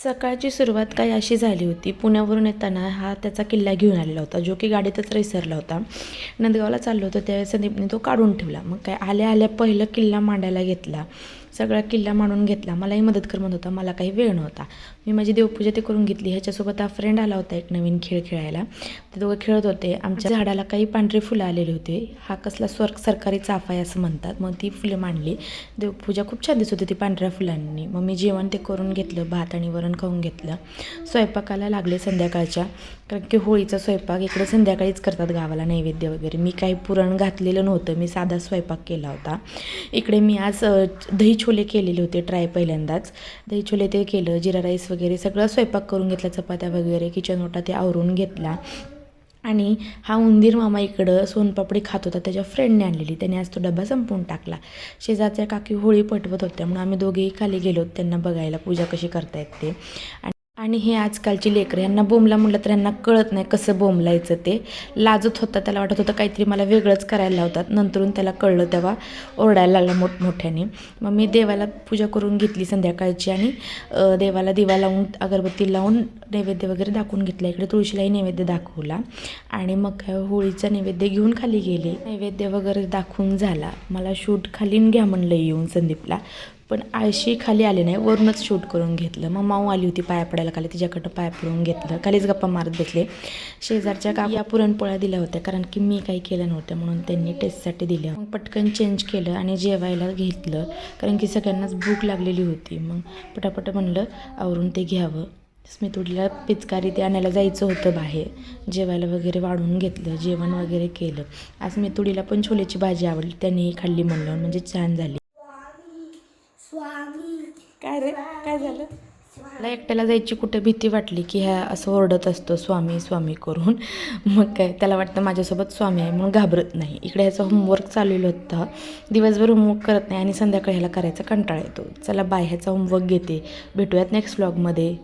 सकाळची सुरुवात काही अशी झाली होती. पुण्यावरून येताना हा त्याचा किल्ला घेऊन आलेला होता, जो की गाडीतच विसरला होता. नंदगावला चाललो होतो त्यावेळेस संदीपने तो काढून ठेवला. मग काय आल्या आल्या पहिलं किल्ला मांडायला घेतला, सगळा किल्ला मांडून घेतला. मलाही मदत कर म्हणत होता, मला काही वेळ नव्हता. मी माझी देवपूजा ते करून घेतली. ह्याच्यासोबत हा फ्रेंड आला होता एक नवीन खेळ खेळायला. ते दोघं खेळत होते. आमच्या झाडाला काही पांढरी फुलं आलेली होती. हा कसला सरकारी चाफा आहे असं म्हणतात. मग ती फुलं मांडली. देवपूजा खूप छान दिसत होती ती पांढऱ्या फुलांनी. मग मी जेवण ते करून घेतलं, भात आणि वरण खाऊन घेतलं. स्वयंपाकाला लागले संध्याकाळच्या, कारण की होळीचा स्वयंपाक इकडे संध्याकाळीच करतात गावाला, नैवेद्य वगैरे. मी काही पुरण घातलेलं नव्हतं, मी साधा स्वयंपाक केला होता. इकडे मी आज दही छोले केलेले होते ट्राय पहिल्यांदाच. दही छोले ते केलं, जिरा राईस वगैरे सगळं स्वयंपाक करून घेतला, चपात्या वगैरे किचन ओटा ते आवरून घेतला. आणि हा उंदीर मामा इकडं सोनपापडी खात होता, त्याच्या फ्रेंडने आणलेली. त्याने आज तो डबा संपवून टाकला. शेजारच्या काकी होळी पेटवत होत्या, म्हणून आम्ही दोघेही खाली गेलो त्यांना बघायला पूजा कशी करतायत ते. आणि हे आजकालची लेकरं, यांना बोंबला म्हटलं तर यांना कळत नाही कसं बोंबलायचं ते. लाजत होता, त्याला वाटत होतं काहीतरी मला वेगळंच करायला लावतात. नंतरून त्याला कळलं तेव्हा ओरडायला लागला मोठमोठ्याने. मग मी देवाला पूजा करून घेतली संध्याकाळची आणि देवाला दिवा लावून अगरबत्ती लावून नैवेद्य वगैरे दाखवून घेतला. इकडे तुळशीलाही नैवेद्य दाखवला आणि मग होळीचा नैवेद्य घेऊन खाली गेले. नैवेद्य वगैरे दाखवून झाला. मला शूट खालीन घ्या म्हणलं येऊन संदीपला, पण आळशी खाली आले नाही, वरूनच शूट करून घेतलं. मग माऊ आली होती पाया पडायला खाली, तिच्याकडं पाया पडून घेतलं. खालीच गप्पा मारत बसले. शेजारच्या या पुरणपोळ्या दिल्या होत्या, कारण की मी काही केलं नव्हतं म्हणून त्यांनी टेस्टसाठी दिल्या. मग पटकन चेंज केलं आणि जेवायला घेतलं, कारण की सगळ्यांनाच भूक लागलेली होती. मग पटापट म्हणलं आवरून ते घ्यावं. स्मितुडीला पिचकारी ते आणायला जायचं होतं बाहेर. जेवायला वगैरे वाढून घेतलं, जेवण वगैरे केलं. आज स्मितुडीला पण छोलेची भाजी आवडली, त्यानेही खाल्ली म्हणलं, म्हणजे छान झाली. काय रे, काय झालं? मला एकट्याला जायची कुठे भीती वाटली की ह्या असं ओरडत असतो स्वामी स्वामी करून. मग काय त्याला वाटतं माझ्यासोबत स्वामी आहे म्हणून घाबरत नाही. इकडे ह्याचं होमवर्क चाललेलं होतं, दिवसभर होमवर्क करत नाही आणि संध्याकाळी ह्याला करायचा कंटाळा येतो. चला बाय, ह्याचा होमवर्क घेते. भेटूयात नेक्स्ट व्लॉगमध्ये.